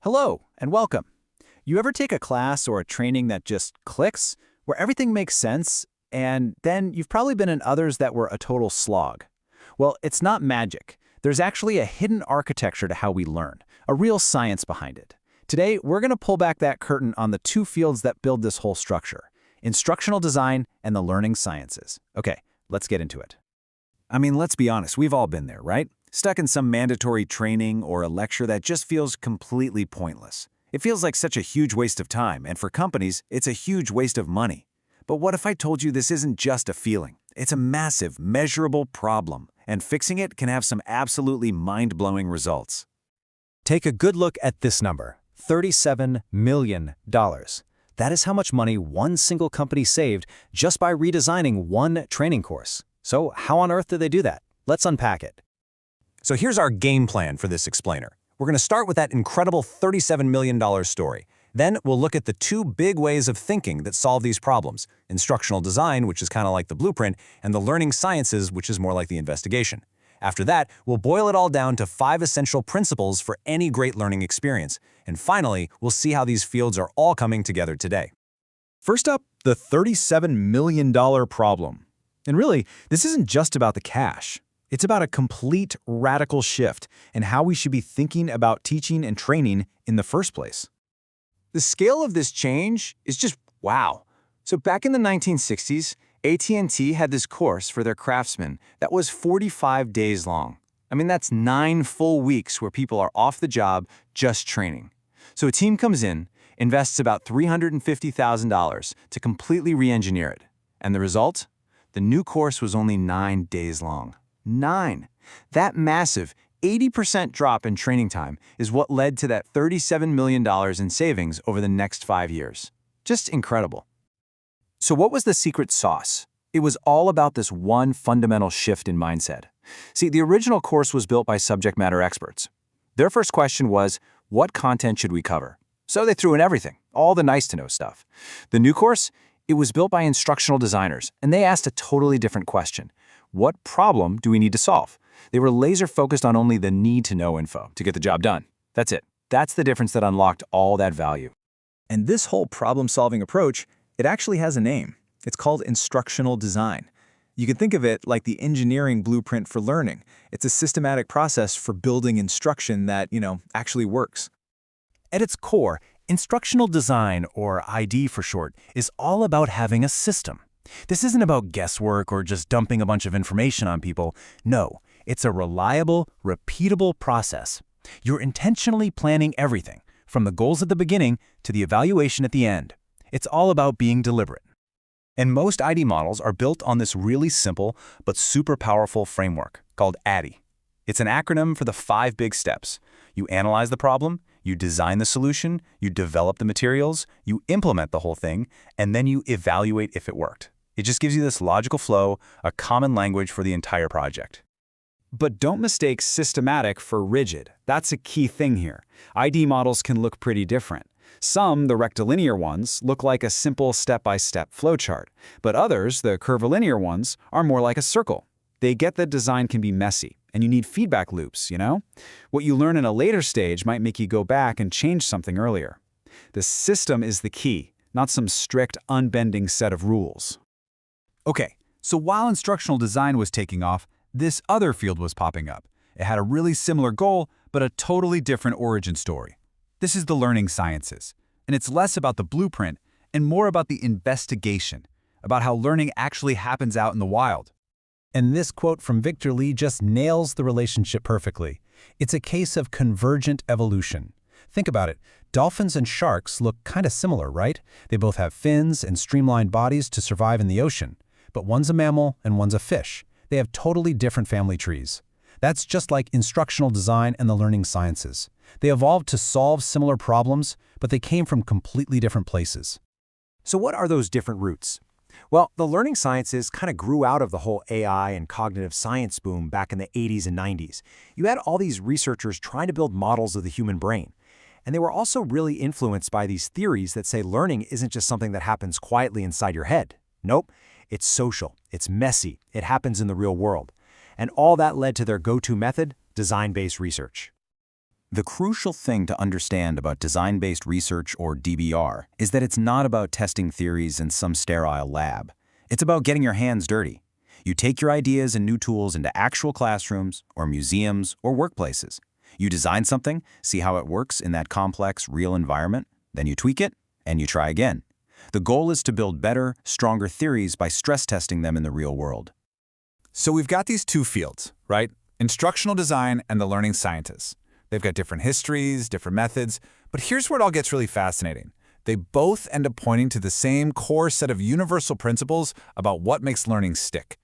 Hello, and welcome. You ever take a class or a training that just clicks, where everything makes sense, and then you've probably been in others that were a total slog? Well, it's not magic. There's actually a hidden architecture to how we learn, a real science behind it. Today, we're going to pull back that curtain on the two fields that build this whole structure: instructional design and the learning sciences. Okay, let's get into it. I mean, let's be honest, we've all been there, right? Stuck in some mandatory training or a lecture that just feels completely pointless. It feels like such a huge waste of time, and for companies, it's a huge waste of money. But what if I told you this isn't just a feeling? It's a massive, measurable problem, and fixing it can have some absolutely mind-blowing results. Take a good look at this number, $37 million. That is how much money one single company saved just by redesigning one training course. So how on earth did they do that? Let's unpack it. So here's our game plan for this explainer. We're going to start with that incredible $37 million story. Then we'll look at the two big ways of thinking that solve these problems: instructional design, which is kind of like the blueprint, and the learning sciences, which is more like the investigation. After that, we'll boil it all down to 5 essential principles for any great learning experience. And finally, we'll see how these fields are all coming together today. First up, the $37 million problem. And really, this isn't just about the cash. It's about a complete radical shift in how we should be thinking about teaching and training in the first place. The scale of this change is just wow. So back in the 1960s, AT&T had this course for their craftsmen that was 45 days long. I mean, that's 9 full weeks where people are off the job just training. So a team comes in, invests about $350,000 to completely re-engineer it. And the result? The new course was only 9 days long. 9. That massive 80% drop in training time is what led to that $37 million in savings over the next 5 years. Just incredible. So what was the secret sauce? It was all about this one fundamental shift in mindset. See, the original course was built by subject matter experts. Their first question was, what content should we cover? So they threw in everything, all the nice-to-know stuff. The new course? It was built by instructional designers, and they asked a totally different question. What problem do we need to solve? They were laser-focused on only the need-to-know info to get the job done. That's it. That's the difference that unlocked all that value. And this whole problem-solving approach, it actually has a name. It's called instructional design. You can think of it like the engineering blueprint for learning. It's a systematic process for building instruction that, actually works. At its core, instructional design, or ID for short, is all about having a system. This isn't about guesswork or just dumping a bunch of information on people. No, it's a reliable, repeatable process. You're intentionally planning everything, from the goals at the beginning to the evaluation at the end. It's all about being deliberate. And most ID models are built on this really simple but super powerful framework called ADDIE. It's an acronym for the 5 big steps. You analyze the problem, you design the solution, you develop the materials, you implement the whole thing, and then you evaluate if it worked. It just gives you this logical flow, a common language for the entire project. But don't mistake systematic for rigid. That's a key thing here. ID models can look pretty different. Some, the rectilinear ones, look like a simple step-by-step flowchart, but others, the curvilinear ones, are more like a circle. They get that design can be messy, and you need feedback loops, What you learn in a later stage might make you go back and change something earlier. The system is the key, not some strict, unbending set of rules. Okay, so while instructional design was taking off, this other field was popping up. It had a really similar goal, but a totally different origin story. This is the learning sciences, and it's less about the blueprint and more about the investigation, about how learning actually happens out in the wild. And this quote from Victor Lee just nails the relationship perfectly. It's a case of convergent evolution. Think about it. Dolphins and sharks look kind of similar, right? They both have fins and streamlined bodies to survive in the ocean. But one's a mammal and one's a fish. They have totally different family trees. That's just like instructional design and the learning sciences. They evolved to solve similar problems, but they came from completely different places. So what are those different roots? Well, the learning sciences kind of grew out of the whole AI and cognitive science boom back in the 80s and 90s. You had all these researchers trying to build models of the human brain. And they were also really influenced by these theories that say learning isn't just something that happens quietly inside your head. Nope. It's social, it's messy, it happens in the real world. And all that led to their go-to method, design-based research. The crucial thing to understand about design-based research, or DBR, is that it's not about testing theories in some sterile lab. It's about getting your hands dirty. You take your ideas and new tools into actual classrooms, or museums, or workplaces. You design something, see how it works in that complex, real environment, then you tweak it, and you try again. The goal is to build better, stronger theories by stress testing them in the real world. So we've got these two fields, right? Instructional design and the learning scientists. They've got different histories, different methods, but here's where it all gets really fascinating. They both end up pointing to the same core set of universal principles about what makes learning stick.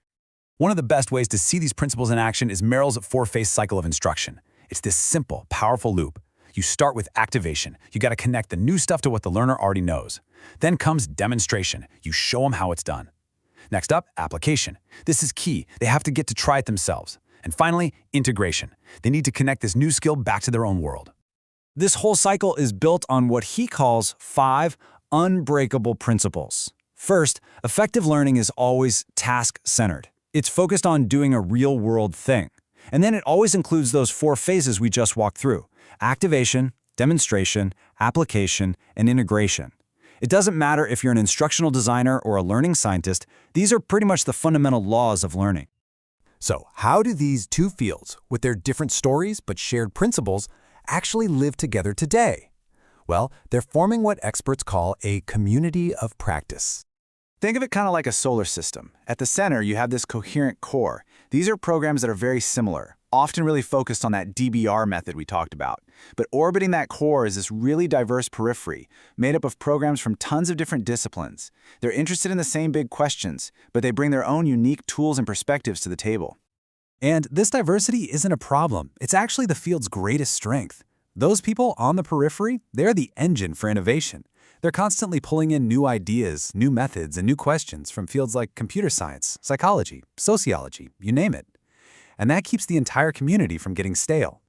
One of the best ways to see these principles in action is Merrill's four-phase cycle of instruction. It's this simple, powerful loop. You start with activation. You got to connect the new stuff to what the learner already knows. Then comes demonstration. You show them how it's done. Next up, application. This is key. They have to get to try it themselves. And finally, integration. They need to connect this new skill back to their own world. This whole cycle is built on what he calls 5 unbreakable principles. First, effective learning is always task-centered. It's focused on doing a real-world thing. And then it always includes those 4 phases we just walked through: activation, demonstration, application, and integration. It doesn't matter if you're an instructional designer or a learning scientist, these are pretty much the fundamental laws of learning. So how do these two fields, with their different stories but shared principles, actually live together today? Well, they're forming what experts call a community of practice. Think of it kind of like a solar system. At the center, you have this coherent core. These are programs that are very similar, often really focused on that DBR method we talked about. But orbiting that core is this really diverse periphery, made up of programs from tons of different disciplines. They're interested in the same big questions, but they bring their own unique tools and perspectives to the table. And this diversity isn't a problem. It's actually the field's greatest strength. Those people on the periphery, they're the engine for innovation. They're constantly pulling in new ideas, new methods, and new questions from fields like computer science, psychology, sociology, you name it. And that keeps the entire community from getting stale.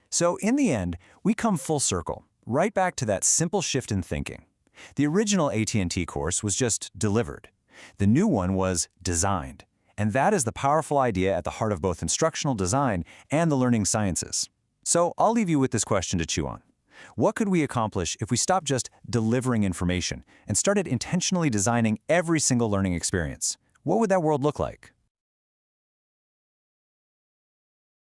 So in the end, we come full circle, right back to that simple shift in thinking. The original AT&T course was just delivered. The new one was designed. And that is the powerful idea at the heart of both instructional design and the learning sciences. So I'll leave you with this question to chew on. What could we accomplish if we stopped just delivering information and started intentionally designing every single learning experience? What would that world look like?